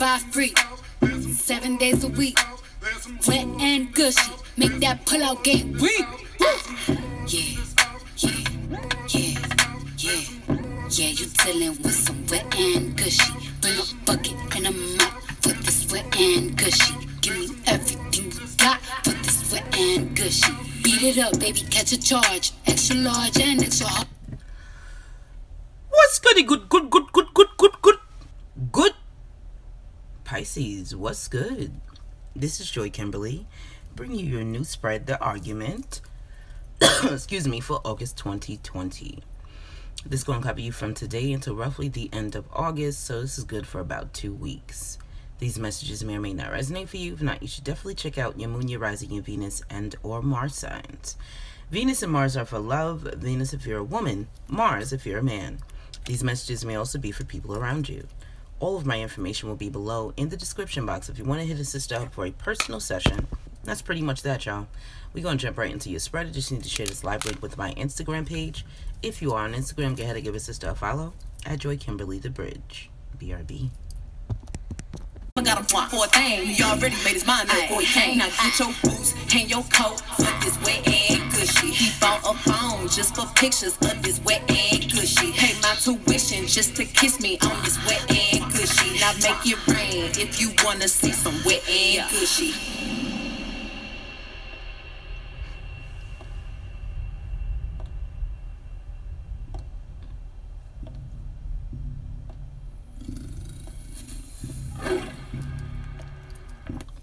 ride free. 7 days a week. Wet and gushy. Make that pull out get weak. Yeah, yeah, yeah, yeah. Yeah, you dealing with some wet and gushy. Bring a bucket and a mop for this wet and gushy. Give me everything you got for this wet and gushy. Beat it up, baby, catch a charge. Extra large and extra hard. What's goody good? Good. Pisces, what's good? This is Joy Kimberly, bringing you your new spread, The Argument, excuse me, for August 2020. This is going to cover you from today until roughly the end of August, so this is good for about 2 weeks. These messages may or may not resonate for you. If not, you should definitely check out your moon, your rising, your Venus, and or Mars signs. Venus and Mars are for love. Venus if you're a woman, Mars if you're a man. These messages may also be for people around you. All of my information will be below in the description box if you want to hit a sister up for a personal session. That's pretty much that, y'all. We're going to jump right into your spread. I just need to share this live link with my Instagram page. If you are on Instagram, go ahead and give a sister a follow at JoyKimberlyTheBridge. BRB. I got him for a thing. He already made his mind up before he came. Now get your boots, hang your coat for this wet and gushy. He bought a phone just for pictures of this wet and gushy. Pay my tuition just to kiss me on this wet and gushy. Now make it rain if you wanna see some wet and gushy.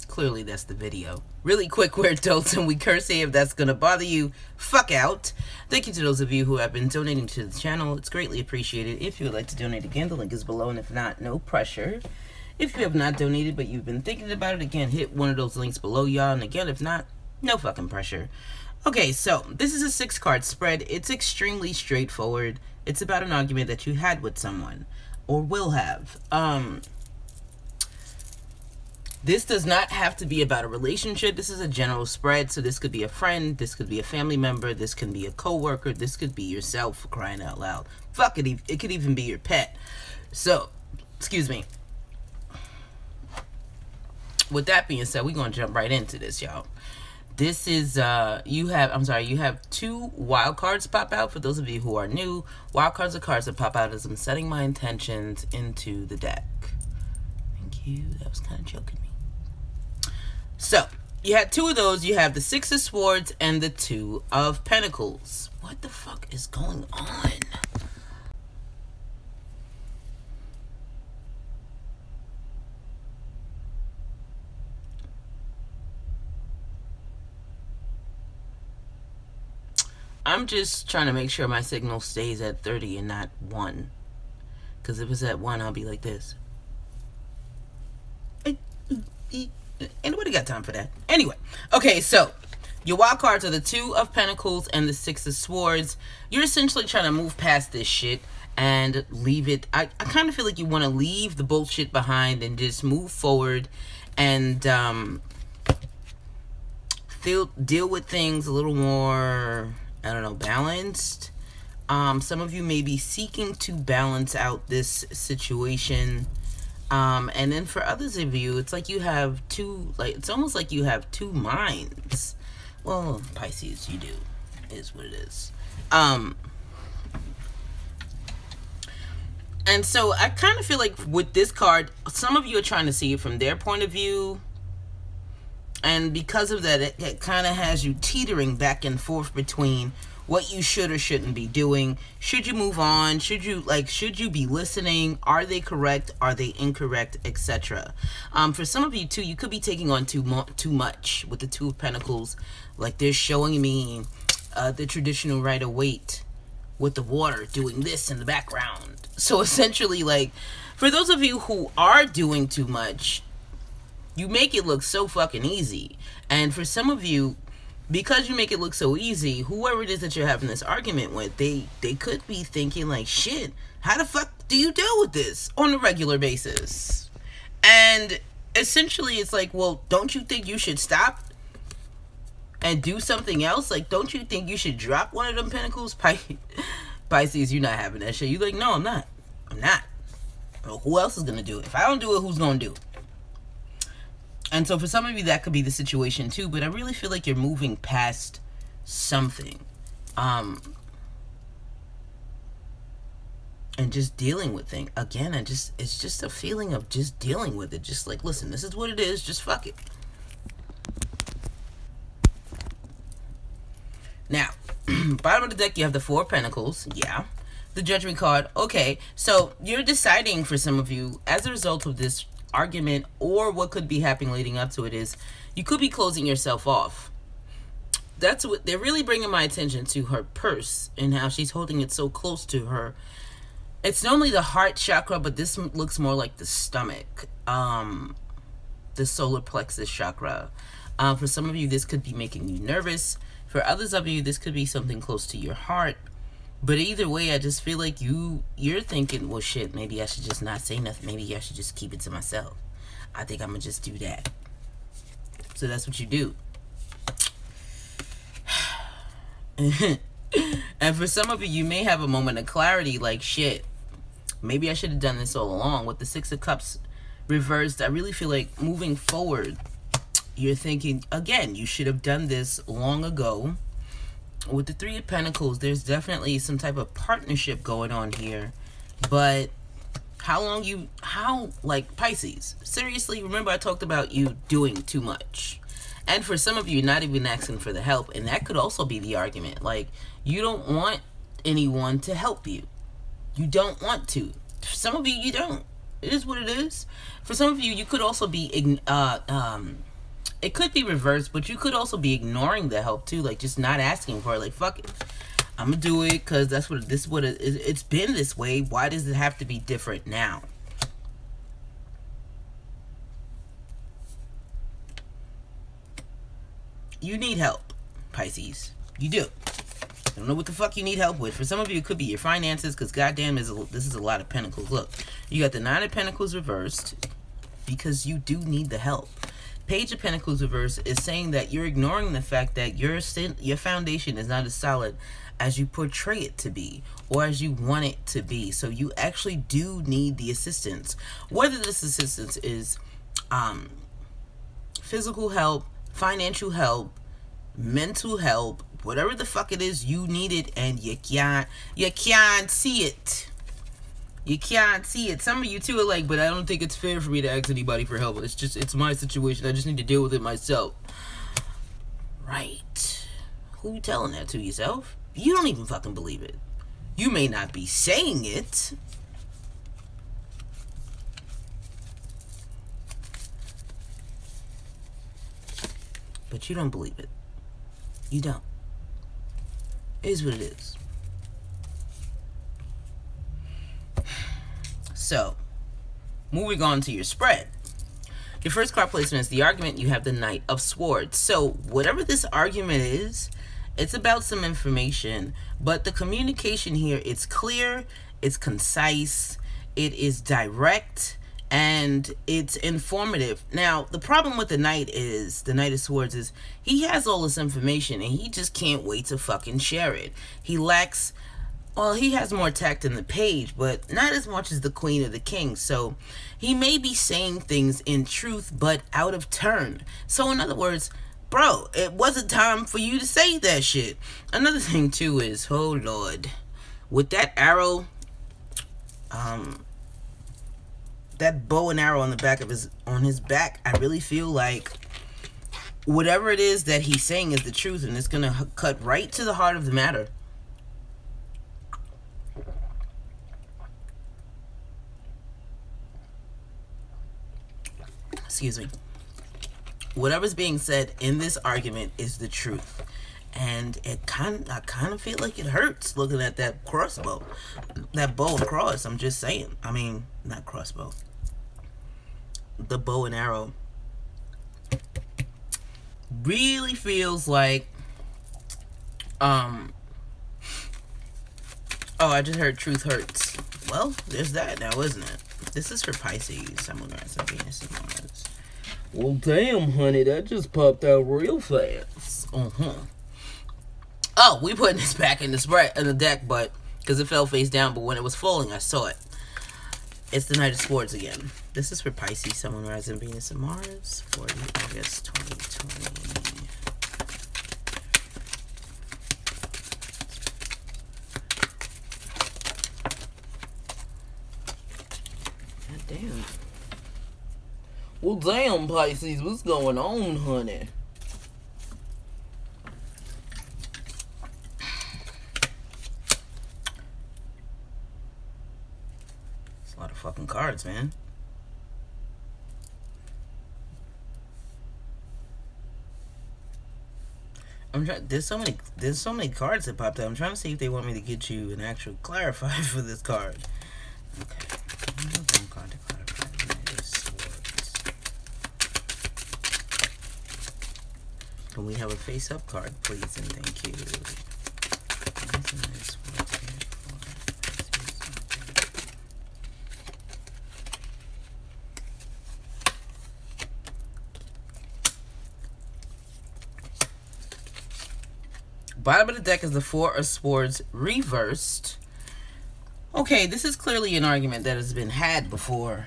Clearly that's the video. Really quick, we're adults and we curse here. If that's gonna bother you, fuck out. Thank you to those of you who have been donating to the channel. It's greatly appreciated. If you would like to donate again, the link is below, and if not, no pressure. If you have not donated but you've been thinking about it, again, hit one of those links below, y'all, and again, if not, no fucking pressure. Okay, so this is a 6-card spread. It's extremely straightforward. It's about an argument that you had with someone or will have. This does not have to be about a relationship. This is a general spread. So this could be a friend. This could be a family member. This can be a coworker. This could be yourself, for crying out loud. Fuck it. It could even be your pet. So, excuse me. With that being said, we're going to jump right into this, y'all. This is, you have 2 wild cards pop out. For those of you who are new, wild cards are cards that pop out as I'm setting my intentions into the deck. Thank you. That was kind of joking me. So, you had 2 of those. You have the 6 of Swords and the 2 of Pentacles. What the fuck is going on? I'm just trying to make sure my signal stays at 30 and not 1. Because if it's at 1, I'll be like this. Ain't nobody got time for that. Anyway, okay, so your wild cards are the 2 of Pentacles and the 6 of Swords. You're essentially trying to move past this shit and leave it. I kind of feel like you want to leave the bullshit behind and just move forward and deal with things a little more, I don't know, balanced. Some of you may be seeking to balance out this situation. And then for others of you, it's like you have 2, like, it's almost like you have 2 minds. Well, Pisces, you do. It is what it is. And so I kind of feel like with this card, some of you are trying to see it from their point of view. And because of that, it kind of has you teetering back and forth between what you should or shouldn't be doing. Should you move on? Should you be listening? Are they correct? Are they incorrect? Etc. For some of you too, you could be taking on too much with the 2 of Pentacles. Like they're showing me the traditional Rider-Waite with the water doing this in the background. So essentially, like, for those of you who are doing too much, you make it look so fucking easy. And for some of you, because you make it look so easy, whoever it is that you're having this argument with, they could be thinking like, shit, how the fuck do you deal with this on a regular basis? And essentially it's like, well, don't you think you should stop and do something else? Like, don't you think you should drop one of them pentacles? Pisces, you're not having that shit. You're like, no, I'm not. Well, who else is going to do it? If I don't do it, who's going to do it? And so for some of you, that could be the situation too. But I really feel like you're moving past something. And just dealing with things. Again, it's just a feeling of just dealing with it. Just like, listen, this is what it is. Just fuck it. Now, bottom of the deck, you have the Four of Pentacles. Yeah. The Judgment card. Okay. So you're deciding, for some of you, as a result of this argument, or what could be happening leading up to it, is you could be closing yourself off. That's what they're really bringing my attention to, her purse and how she's holding it so close to her. It's normally the heart chakra, but this looks more like the stomach, the solar plexus chakra. For some of you, this could be making you nervous. For others of you, this could be something close to your heart. But either way, I just feel like you're thinking, well, shit, maybe I should just not say nothing. Maybe I should just keep it to myself. I think I'm going to just do that. So that's what you do. And for some of you, you may have a moment of clarity, like, shit, maybe I should have done this all along. With the Six of Cups reversed, I really feel like moving forward, you're thinking, again, you should have done this long ago. With the Three of Pentacles, there's definitely some type of partnership going on here. But like Pisces, seriously, remember I talked about you doing too much. And for some of you, not even asking for the help. And that could also be the argument. Like, you don't want anyone to help you. You don't want to. For some of you, you don't. It is what it is. For some of you, you could also be, it could be reversed, but you could also be ignoring the help too. Like, just not asking for it. Like, fuck it. I'm going to do it because this is what it's been this way. Why does it have to be different now? You need help, Pisces. You do. I don't know what the fuck you need help with. For some of you, it could be your finances, because goddamn, this is a lot of pentacles. Look, you got the Nine of Pentacles reversed because you do need the help. Page of Pentacles reversed is saying that you're ignoring the fact that your foundation is not as solid as you portray it to be, or as you want it to be. So you actually do need the assistance. Whether this assistance is physical help, financial help, mental help, whatever the fuck it is, you need it, and you can't see it. You can't see it. Some of you too are like, but I don't think it's fair for me to ask anybody for help. It's my situation. I just need to deal with it myself. Right. Who you telling that to? Yourself? You don't even fucking believe it. You may not be saying it. But you don't believe it. You don't. It is what it is. So, moving on to your spread. Your first card placement is the argument. You have the Knight of Swords. So, whatever this argument is, it's about some information. But the communication here, it's clear, it's concise, it is direct, and it's informative. Now, the problem with the Knight of Swords is he has all this information and he just can't wait to fucking share it. He has more tact than the Page, but not as much as the Queen or the King. So he may be saying things in truth, but out of turn. So in other words, bro, it wasn't time for you to say that shit. Another thing too is, oh Lord, with that arrow, that bow and arrow on the back of his back, I really feel like whatever it is that he's saying is the truth, and it's gonna cut right to the heart of the matter. Excuse me. Whatever's being said in this argument is the truth. And I kind of feel like it hurts looking at that crossbow. That bow and cross, I'm just saying. I mean, not crossbow. The bow and arrow. Really feels like, oh, I just heard truth hurts. Well, there's that now, isn't it? This is for Pisces. I'm gonna some Venus and Mars. Well, damn, honey, that just popped out real fast. Oh, we putting this back in the deck, but because it fell face down, but when it was falling, I saw it. It's the Knight of Swords again. This is for Pisces, Sun, Moon, Rising, Venus, and Mars for August 2020. God damn. Well, damn, Pisces, what's going on, honey? It's a lot of fucking cards, man. There's so many cards that popped up. I'm trying to see if they want me to get you an actual clarifier for this card. Okay. One card to clarify the Knight of Swords. Can we have a face-up card, please, and thank you. Where's the Knight of Swords here for? Bottom of the deck is the Four of Swords reversed. Okay, this is clearly an argument that has been had before.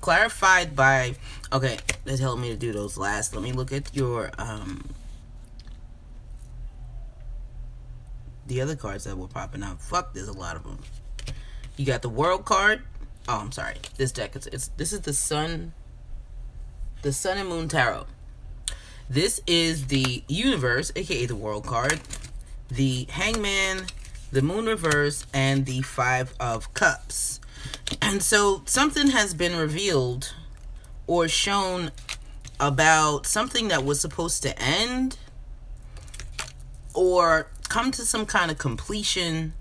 Clarified by... Okay, they told me to do those last. Let me look at your... the other cards that were popping up. Fuck, there's a lot of them. You got the World card. Oh, I'm sorry. This deck, this is the Sun... The Sun and Moon Tarot. This is the Universe, aka the World card, the Hangman, the Moon reverse, and the Five of Cups. And so something has been revealed or shown about something that was supposed to end or come to some kind of completion,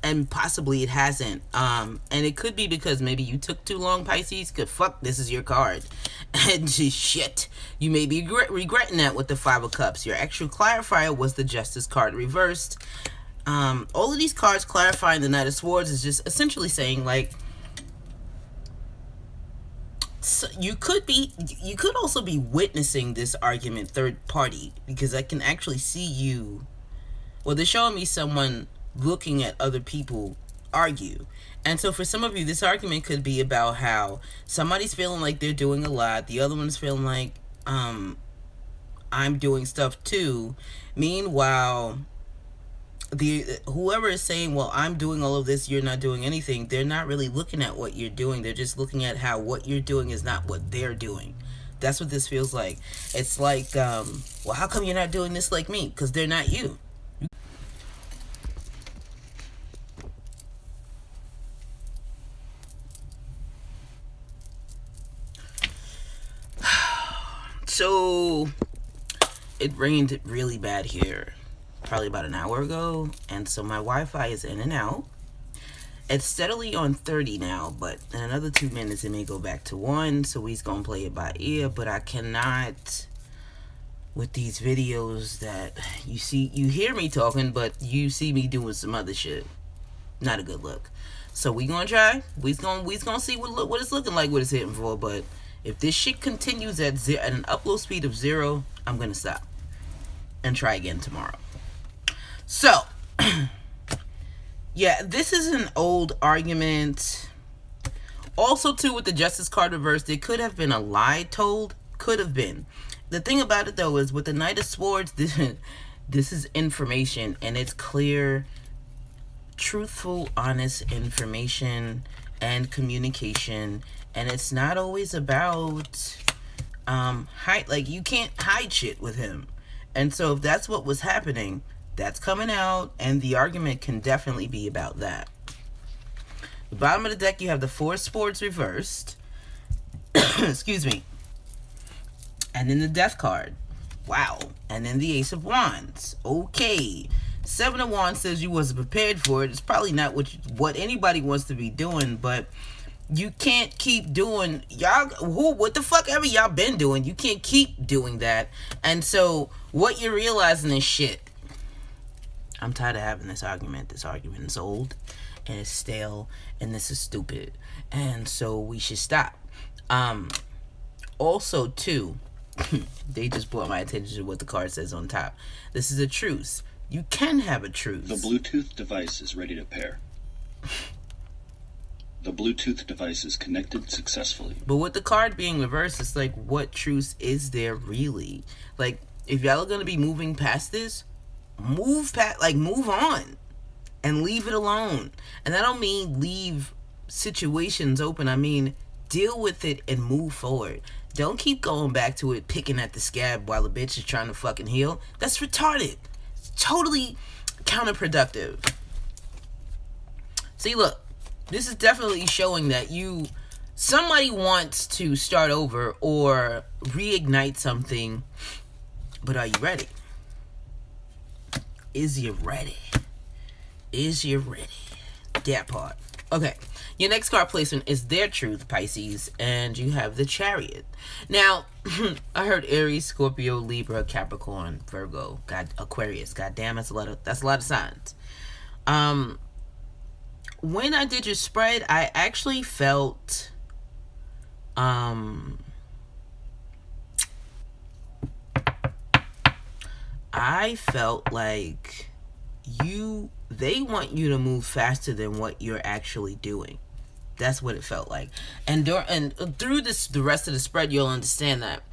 and possibly it hasn't. And it could be because maybe you took too long, Pisces, because fuck, this is your card. And just shit, you may be regretting that with the Five of Cups. Your actual clarifier was the Justice card reversed. All of these cards clarifying the Knight of Swords is just essentially saying, like, so you could also be witnessing this argument third party, because I can actually see you, well, they're showing me someone looking at other people argue. And so for some of you, this argument could be about how somebody's feeling like they're doing a lot, the other one's feeling like I'm doing stuff too. Meanwhile, whoever is saying, well, I'm doing all of this, you're not doing anything, they're not really looking at what you're doing. They're just looking at how what you're doing is not what they're doing. That's what this feels like. It's like, well, how come you're not doing this like me? Because they're not you. So it rained really bad here probably about an hour ago, and so my Wi-Fi is in and out. It's steadily on 30 now, but in another 2 minutes it may go back to 1, so we's gonna play it by ear. But I cannot, with these videos that you hear me talking, but you see me doing some other shit. Not a good look. So we gonna try. We's gonna see what it's looking like, what it's hitting for. But if this shit continues at an upload speed of 0, I'm gonna stop and try again tomorrow. So, yeah, this is an old argument. Also, too, with the Justice card reversed, it could have been a lie told. Could have been. The thing about it, though, is with the Knight of Swords, this is information, and it's clear, truthful, honest information and communication. And it's not always about like, you can't hide shit with him. And so if that's what was happening, that's coming out, and the argument can definitely be about that. The bottom of the deck, you have the Four of Swords reversed. Excuse me. And then the Death card. Wow. And then the Ace of Wands. Okay. Seven of Wands says you wasn't prepared for it. It's probably not what anybody wants to be doing, but you can't keep doing, what the fuck ever y'all been doing, you can't keep doing that. And so what you're realizing is, shit, I'm tired of having this argument. This argument is old and it's stale and this is stupid. And so we should stop. Also, too, they just brought my attention to what the card says on top. This is a truce. You can have a truce. The Bluetooth device is ready to pair. The Bluetooth device is connected successfully. But with the card being reversed, it's like, what truth is there really? Like, if y'all are going to be moving past this, move on and leave it alone. And I don't mean leave situations open. I mean, deal with it and move forward. Don't keep going back to it, picking at the scab while the bitch is trying to fucking heal. That's retarded. It's totally counterproductive. See, look, this is definitely showing that somebody wants to start over or reignite something, but are you ready? Is you ready? Is you ready? That part. Okay, your next card placement is their truth, Pisces, and you have the Chariot. Now, I heard Aries, Scorpio, Libra, Capricorn, Virgo, Aquarius. God damn, that's a lot of signs. When I did your spread, I actually felt like they want you to move faster than what you're actually doing. That's what it felt like. And through the rest of the spread, you'll understand that.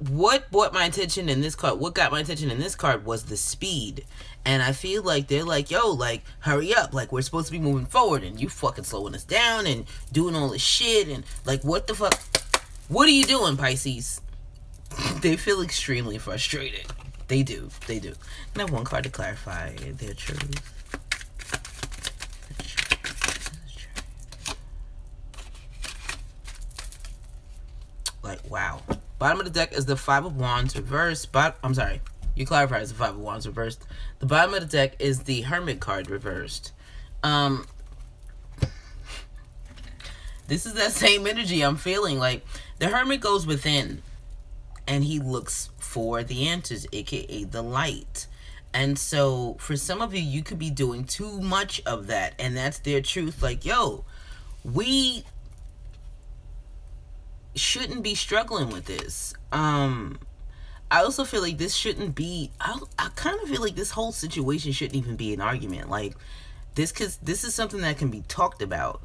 What got my attention in this card was the speed. And I feel like they're like, yo, like, hurry up. Like, we're supposed to be moving forward and you fucking slowing us down and doing all this shit. And like, what the fuck? What are you doing, Pisces? They feel extremely frustrated. They do. And I have one card to clarify their truth. Like, wow. Bottom of the deck is the Five of Wands reversed. You clarify as the Five of Wands reversed. The bottom of the deck is the Hermit card reversed. This is that same energy I'm feeling. Like, the Hermit goes within and he looks for the answers, aka the light. And so for some of you, you could be doing too much of that, and that's their truth. Like, yo, we shouldn't be struggling with this. I also feel like this shouldn't be, I kind of feel like this whole situation shouldn't even be an argument. Like, this is something that can be talked about.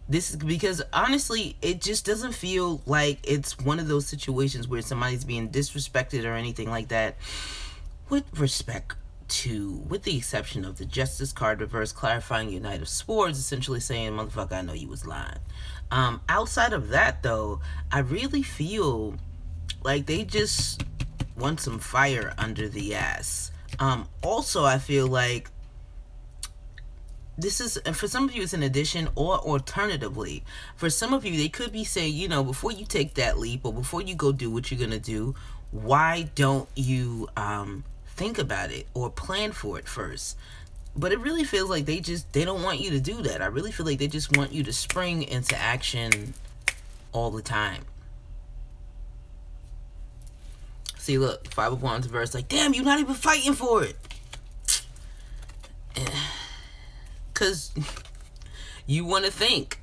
This is because, honestly, it just doesn't feel like it's one of those situations where somebody's being disrespected or anything like that. With the exception of the Justice card reverse, clarifying your Knight of Swords, essentially saying, motherfucker, I know you was lying. Outside of that, though, I really feel like they just want some fire under the ass. Also, I feel like this is, for some of you, it's an addition, or alternatively, for some of you, they could be saying, before you take that leap or before you go do what you're going to do, why don't you think about it or plan for it first? But it really feels like they don't want you to do that. I really feel like they just want you to spring into action all the time. See, look, Five of Wands reverse, like, damn, you're not even fighting for it. Because you want to think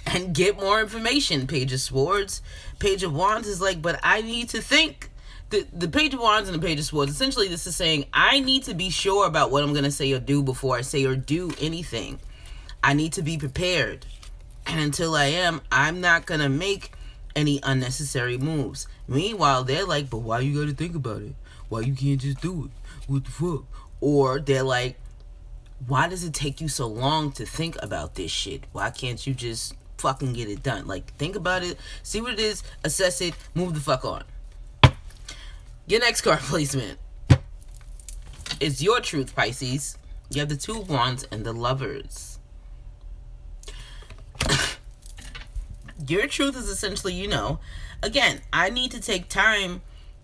and get more information. Page of Swords. Page of Wands is like, but I need to think. The Page of Wands and the Page of Swords, essentially this is saying, I need to be sure about what I'm going to say or do before I say or do anything. I need to be prepared. And until I am, I'm not going to make any unnecessary moves. Meanwhile, they're like, but why you got to think about it? Why you can't just do it? What the fuck? Or they're like, why does it take you so long to think about this shit? Why can't you just fucking get it done? Like, think about it, see what it is, assess it, move the fuck on. Your next card placement is your truth, Pisces. You have the Two of Wands and the Lovers. Your truth is essentially, again, I need to take time.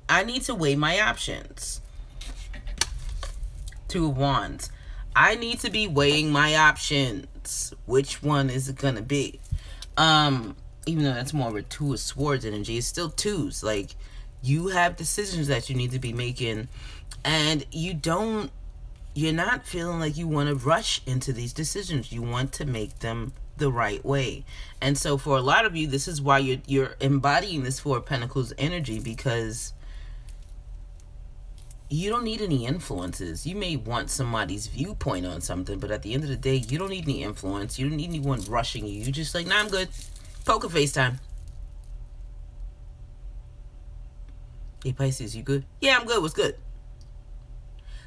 I need to weigh my options. Two of Wands. I need to be weighing my options. Which one is it gonna be? Even though that's more of a Two of Swords energy, it's still twos. Like, you have decisions that you need to be making, and you're not feeling like you want to rush into these decisions. You want to make them the right way. And so for a lot of you, this is why you're embodying this Four of Pentacles energy, because you don't need any influences. You may want somebody's viewpoint on something, but at the end of the day, you don't need any influence. You don't need anyone rushing you. You just like, nah, I'm good. Poker face time. Hey, Pisces, you good? Yeah, I'm good. What's good?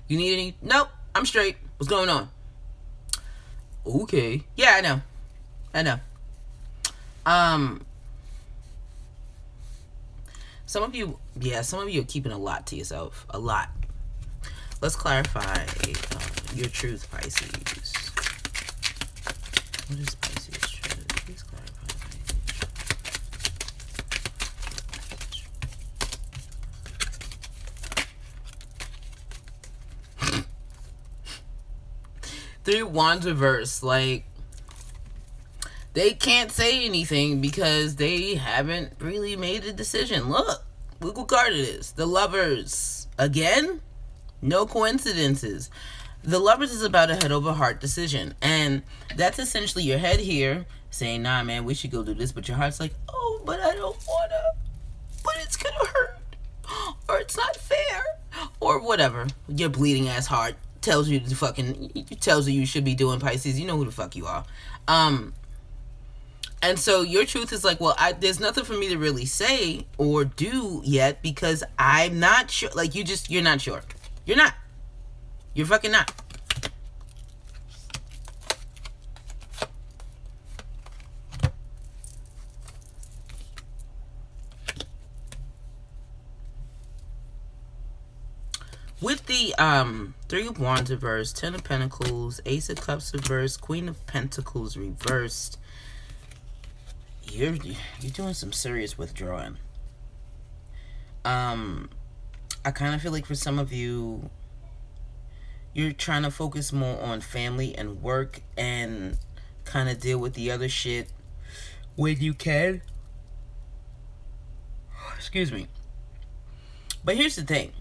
You need any? Nope, I'm straight. What's going on? Okay. Yeah, I know. Some of you are keeping a lot to yourself. A lot. Let's clarify your truth, Pisces. What is Pisces truth? Please clarify Pisces. Three of Wands reverse. Like, they can't say anything because they haven't really made a decision. Look what card it is. The Lovers. Again, no coincidences. The Lovers is about a head over heart decision. And that's essentially your head here saying, nah, man, we should go do this. But your heart's like, oh, but I don't want to. But it's going to hurt. Or it's not fair. Or whatever. Your bleeding ass heart tells you you should be doing, Pisces. You know who the fuck you are. And so your truth is like, well, there's nothing for me to really say or do yet because I'm not sure. Like, you're not sure. You're not. You're fucking not. With the Three of Wands reversed, Ten of Pentacles, Ace of Cups reversed, Queen of Pentacles reversed, you're doing some serious withdrawing. I kind of feel like for some of you, you're trying to focus more on family and work and kind of deal with the other shit when you can. Excuse me. But here's the thing.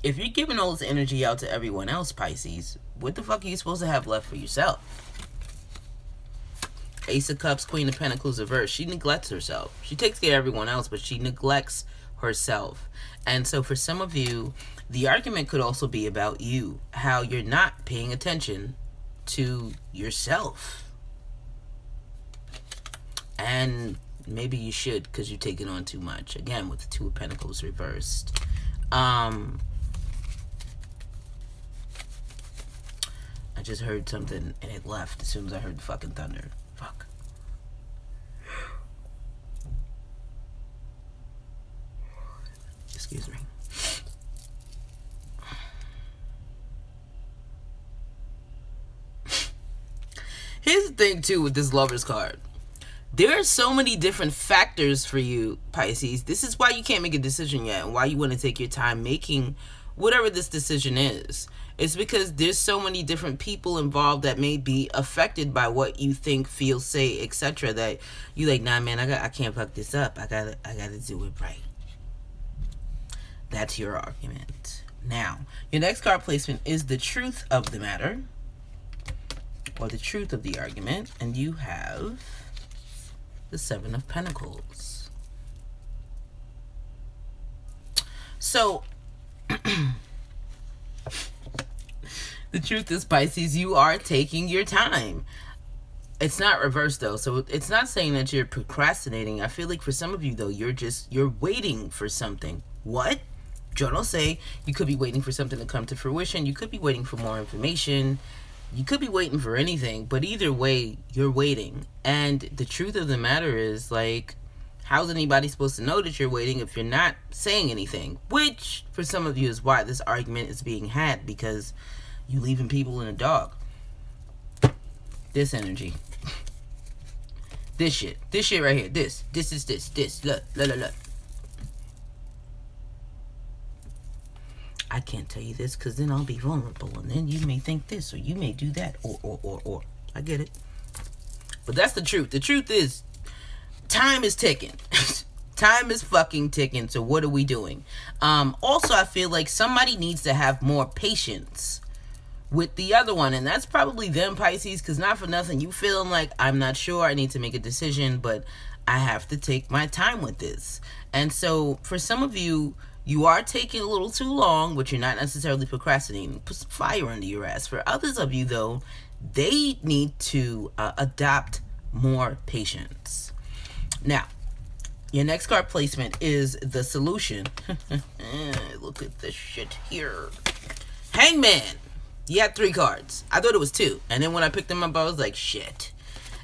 If you're giving all this energy out to everyone else, Pisces, what the fuck are you supposed to have left for yourself? Ace of Cups, Queen of Pentacles reverse. She neglects herself. She takes care of everyone else, but she neglects herself. And so for some of you, the argument could also be about you. How you're not paying attention to yourself. And maybe you should because you're taking on too much. Again, with the Two of Pentacles reversed. I just heard something and it left as soon as I heard the fucking thunder. Fuck. Excuse me. Here's the thing too with this Lovers card. There are so many different factors for you, Pisces. This is why you can't make a decision yet and why you want to take your time making whatever this decision is. It's because there's so many different people involved that may be affected by what you think, feel, say, etc. That you like, nah, man, I can't fuck this up. I gotta do it right. That's your argument. Now, your next card placement is the truth of the matter, or the truth of the argument, and you have the Seven of Pentacles. So, the truth is, Pisces, you are taking your time. It's not reversed, though. So it's not saying that you're procrastinating. I feel like for some of you, though, you're waiting for something. What? Journals say you could be waiting for something to come to fruition. You could be waiting for more information. You could be waiting for anything. But either way, you're waiting. And the truth of the matter is, like, how's anybody supposed to know that you're waiting if you're not saying anything? Which, for some of you, is why this argument is being had. Because you leaving people in the dark. This energy. This shit right here. This. Look. I can't tell you this because then I'll be vulnerable and then you may think this or you may do that or. I get it. But that's the truth. The truth is, time is ticking. Time is fucking ticking. So what are we doing? Also, I feel like somebody needs to have more patience with the other one, and that's probably them, Pisces, because not for nothing, you feeling like, I'm not sure, I need to make a decision, but I have to take my time with this. And so for some of you, You are taking a little too long, but you're not necessarily procrastinating. Put some fire under your ass. For others of you, though, they need to adopt more patience. Now, your next card placement is the solution. Look at this shit here. Hangman. You had 3 cards. I thought it was 2. And then when I picked them up, I was like, shit.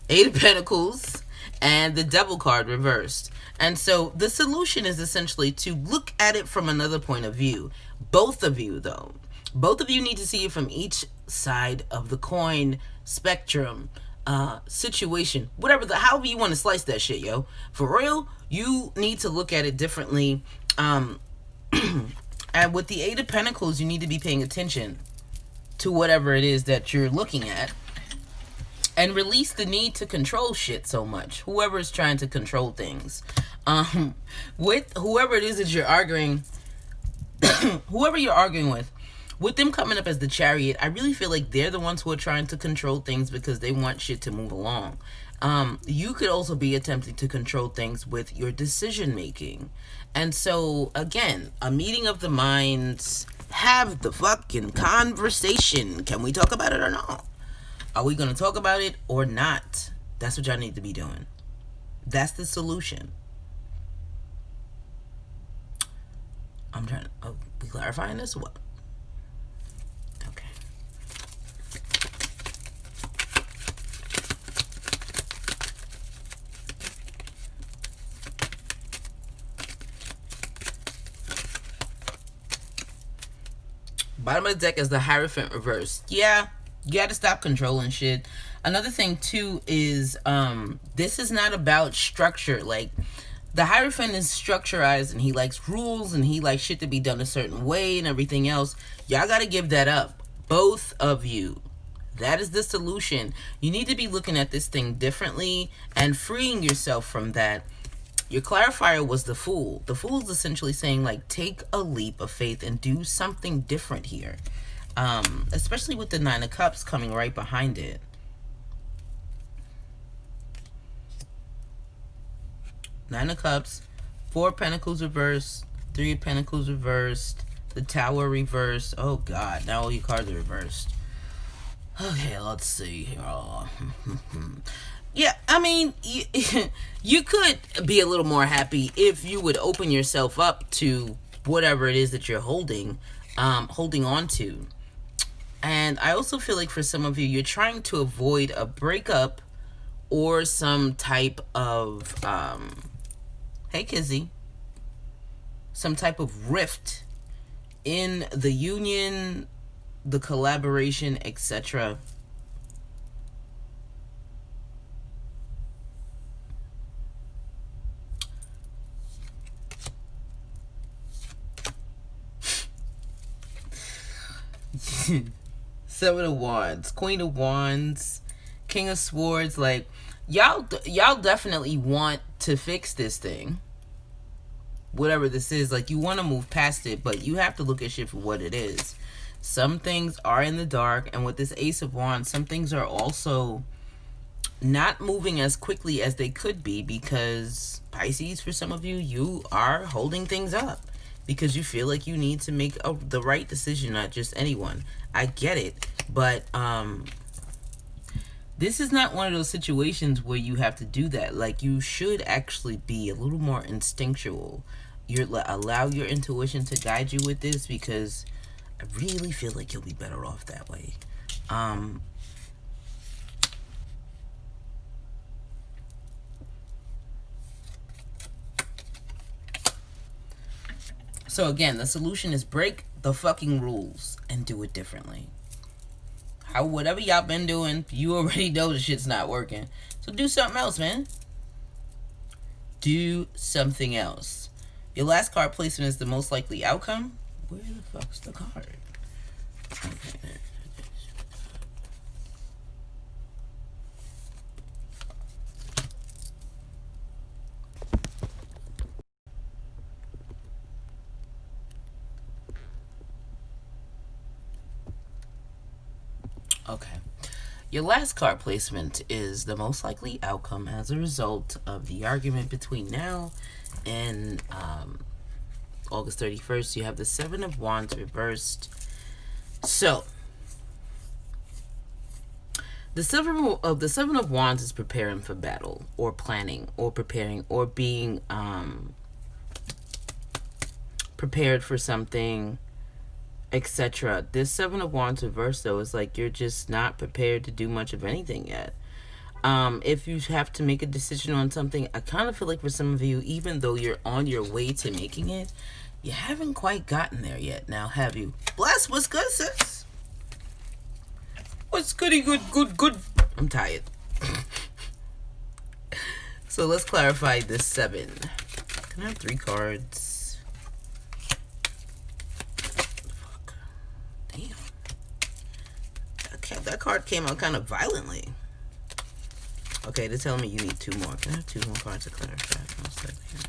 8 of Pentacles and the Devil card reversed. And so the solution is essentially to look at it from another point of view. Both of you, though. Both of you need to see it from each side of the coin, spectrum, situation. However you want to slice that shit, yo. For real, you need to look at it differently. And with the 8 of Pentacles, you need to be paying attention to whatever it is that you're looking at. And release the need to control shit so much. Whoever is trying to control things. With whoever it is that you're arguing, whoever you're arguing with them coming up as the Chariot, I really feel like they're the ones who are trying to control things because they want shit to move along. You could also be attempting to control things with your decision making. And so, again, a meeting of the minds. Have the fucking conversation. Can we talk about it or not? Are we going to talk about it or not? That's what y'all need to be doing. That's the solution. I'm trying to... Are we clarifying this or what? Okay. Bottom of the deck is the Hierophant reversed. Yeah. You got to stop controlling shit. Another thing, too, is this is not about structure. Like, the Hierophant is structurized, and he likes rules, and he likes shit to be done a certain way and everything else. Y'all got to give that up. Both of you. That is the solution. You need to be looking at this thing differently and freeing yourself from that. Your clarifier was the Fool. The Fool is essentially saying, like, take a leap of faith and do something different here. Especially with the 9 of Cups coming right behind it. Nine of Cups, 4 of Pentacles reversed, 3 of Pentacles reversed, the Tower reversed. Oh God, now all your cards are reversed. Okay, let's see here. Yeah, I mean, you could be a little more happy if you would open yourself up to whatever it is that you're holding on to. And I also feel like for some of you, you're trying to avoid a breakup or some type of, hey Kizzy, some type of rift in the union, the collaboration, etc. Seven of Wands, Queen of Wands, King of Swords. Like, y'all definitely want to fix this thing, whatever this is. Like, you want to move past it, but you have to look at shit for what it is. Some things are in the dark, and with this Ace of Wands, some things are also not moving as quickly as they could be, because Pisces, for some of you, you are holding things up because you feel like you need to make the right decision, not just anyone. I get it, but this is not one of those situations where you have to do that. Like, you should actually be a little more instinctual. Allow your intuition to guide you with this, because I really feel like you'll be better off that way. So again, the solution is break the fucking rules and do it differently. Whatever y'all been doing, you already know the shit's not working. So do something else, man. Do something else. Your last card placement is the most likely outcome. Where the fuck's the card? Okay. Okay. Your last card placement is the most likely outcome as a result of the argument between now and August 31st, you have the Seven of Wands reversed. So, the Seven of Wands is preparing for battle, or planning, or preparing, or being prepared for something, etc. This Seven of Wands reversed, though, is like you're just not prepared to do much of anything yet. If you have to make a decision on something, I kind of feel like for some of you, even though you're on your way to making it, you haven't quite gotten there yet. Now, have you? Bless, what's good, sis? What's goody, good? I'm tired. So let's clarify this 7. Can I have 3 cards? Fuck. Damn. That card came out kind of violently. Okay, they're telling me you need 2 more. Can I have 2 more cards to clarify? One second here.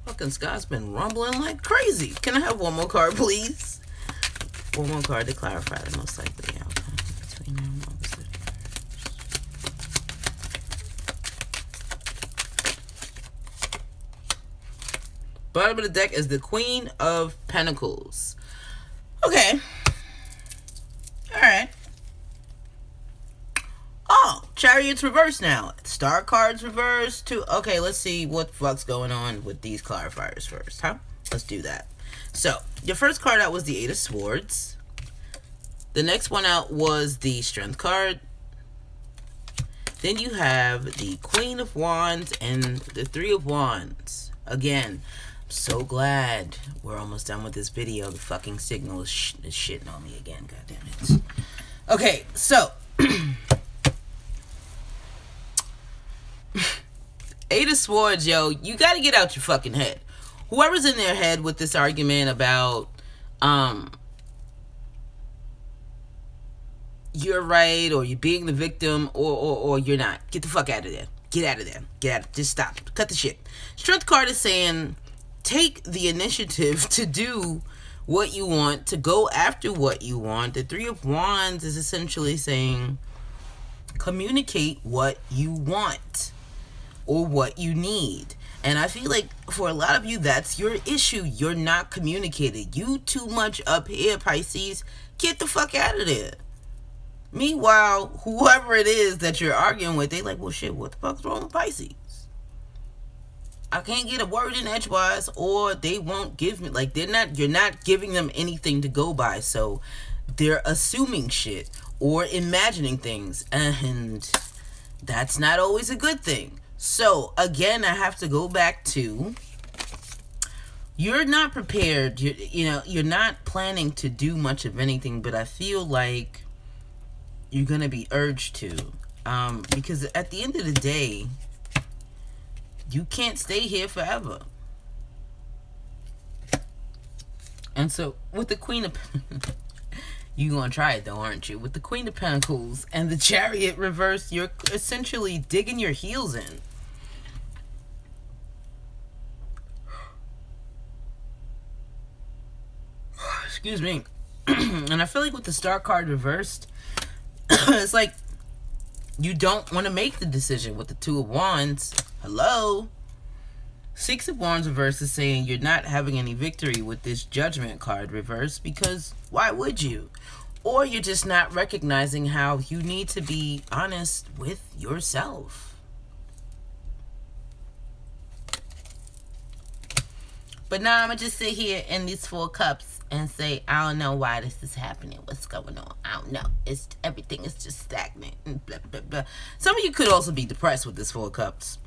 Fucking Scott's been rumbling like crazy. Can I have 1 more card, please? 1 more card to clarify the most likely outcome between now and August 31st. Bottom of the deck is the Queen of Pentacles. Okay. Alright. Oh, Chariot's reversed now. Star cards reversed too. Okay, let's see what fuck's going on with these clarifiers first, huh? Let's do that. So, your first card out was the 8 of Swords. The next one out was the Strength card. Then you have the Queen of Wands and the 3 of Wands. Again, I'm so glad we're almost done with this video. The fucking signal is shitting on me again. God damn it. Okay, so 8 of Swords, yo, you gotta get out your fucking head. Whoever's in their head with this argument about you're right, or you're being the victim, or you're not, get the fuck out of there. Get out of there. Get out. Just stop. Cut the shit. Strength card is saying take the initiative to do what you want, to go after what you want. The 3 of Wands is essentially saying communicate what you want or what you need. And I feel like for a lot of you, that's your issue. You're not communicating. You too much up here, Pisces. Get the fuck out of there. Meanwhile, whoever it is that you're arguing with, they like, well, shit, what the fuck's wrong with Pisces? I can't get a word in edgewise, or they won't give me, like, you're not giving them anything to go by, so they're assuming shit or imagining things, and that's not always a good thing. So, again, I have to go back to, you're not prepared, you're not planning to do much of anything, but I feel like you're going to be urged to, because at the end of the day, you can't stay here forever. And so, with the Queen of you're going to try it though, aren't you? With the Queen of Pentacles and the Chariot reversed, you're essentially digging your heels in. Excuse me. And I feel like with the Star card reversed, it's like you don't want to make the decision. With the 2 of Wands, hello. 6 of Wands reversed is saying you're not having any victory with this Judgment card reversed, because why would you? Or you're just not recognizing how you need to be honest with yourself. But now I'm going to just sit here in these 4 cups and say, I don't know why this is happening. What's going on? I don't know. Everything is just stagnant and blah, blah, blah. Some of you could also be depressed with this 4 cups.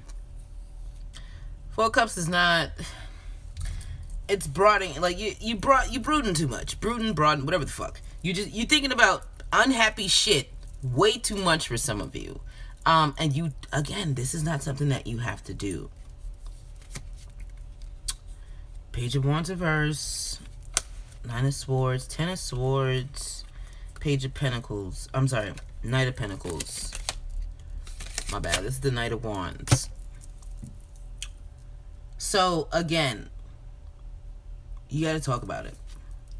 4 cups is not, it's brooding, like you brooding too much. Brooding, whatever the fuck. You're thinking about unhappy shit way too much for some of you. And you, again, this is not something that you have to do. Page of Wands reverse, 9 of Swords, 10 of Swords, Page of Pentacles. I'm sorry, Knight of Pentacles. My bad. This is the Knight of Wands. So, again, You got to talk about it.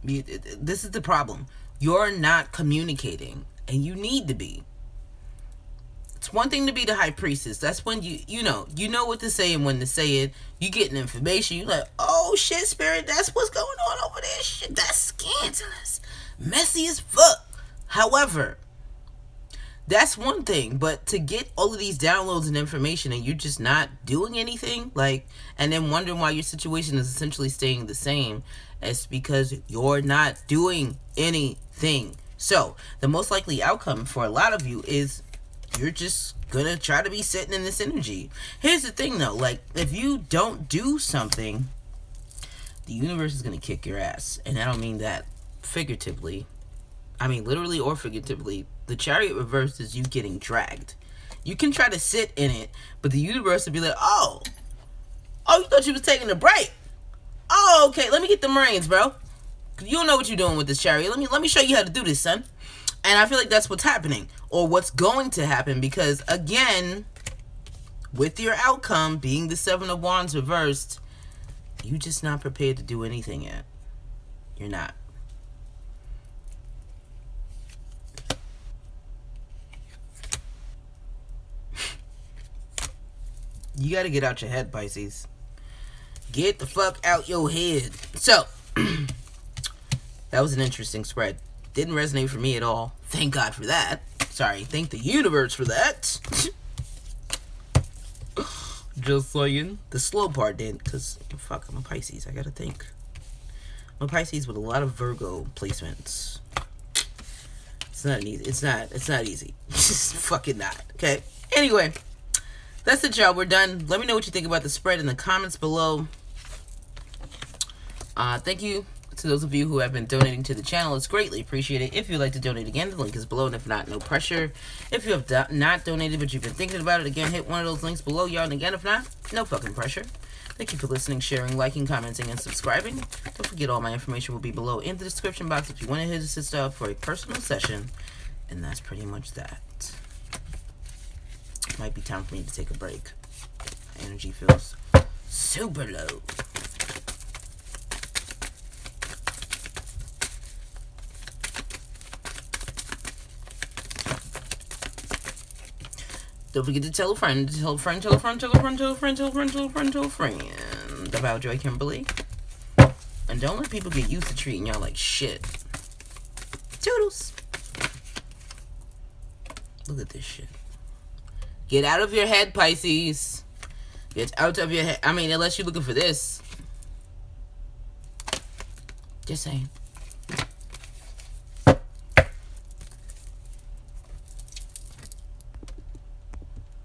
This is the problem. You're not communicating, and you need to be. It's one thing to be the high priestess. That's when you know what to say and when to say it. You getting information. You like, oh shit, spirit, that's what's going on over there. Shit, that's scandalous, messy as fuck. However, that's one thing, but to get all of these downloads and information and you're just not doing anything, like, and then wondering why your situation is essentially staying the same, it's because you're not doing anything. So the most likely outcome for a lot of you is you're just gonna try to be sitting in this energy. Here's the thing though, like, if you don't do something, the universe is gonna kick your ass. And I don't mean that figuratively. I mean literally or figuratively. The Chariot reverse is you getting dragged. You can try to sit in it, but the universe will be like, oh, you thought you was taking a break. Oh, okay, let me get them reins, bro. You don't know what you're doing with this Chariot. Let me show you how to do this, son. And I feel like that's what's happening, or what's going to happen, because again, with your outcome being the Seven of Wands reversed, you're just not prepared to do anything yet. You're not. You got to get out your head, Pisces. Get the fuck out your head. So, that was an interesting spread. Didn't resonate for me at all. Thank God for that. Sorry, thank the universe for that. Just saying. The slow part didn't, because, fuck, I'm a Pisces. I gotta think. I'm a Pisces with a lot of Virgo placements. It's not easy. It's not easy. It's fucking not. Okay? Anyway. That's it, y'all. We're done. Let me know what you think about the spread in the comments below. Thank you to those of you who have been donating to the channel. It's greatly appreciated. If you'd like to donate again, the link is below, and if not, no pressure. If you have not donated, but you've been thinking about it, again, hit one of those links below, y'all, and again, if not, no fucking pressure. Thank you for listening, sharing, liking, commenting, and subscribing. Don't forget, all my information will be below in the description box if you want to hit a sister up for a personal session. And that's pretty much that. Might be time for me to take a break. My energy feels super low. Don't forget to tell a friend, tell a friend, tell a friend, tell a friend, tell a friend, tell a friend, tell a friend, tell a friend about Joy Kimberly. And don't let people get used to treating y'all like shit. Toodles. Look at this shit. Get out of your head, Pisces. Get out of your head. I mean, unless you're looking for this. Just saying.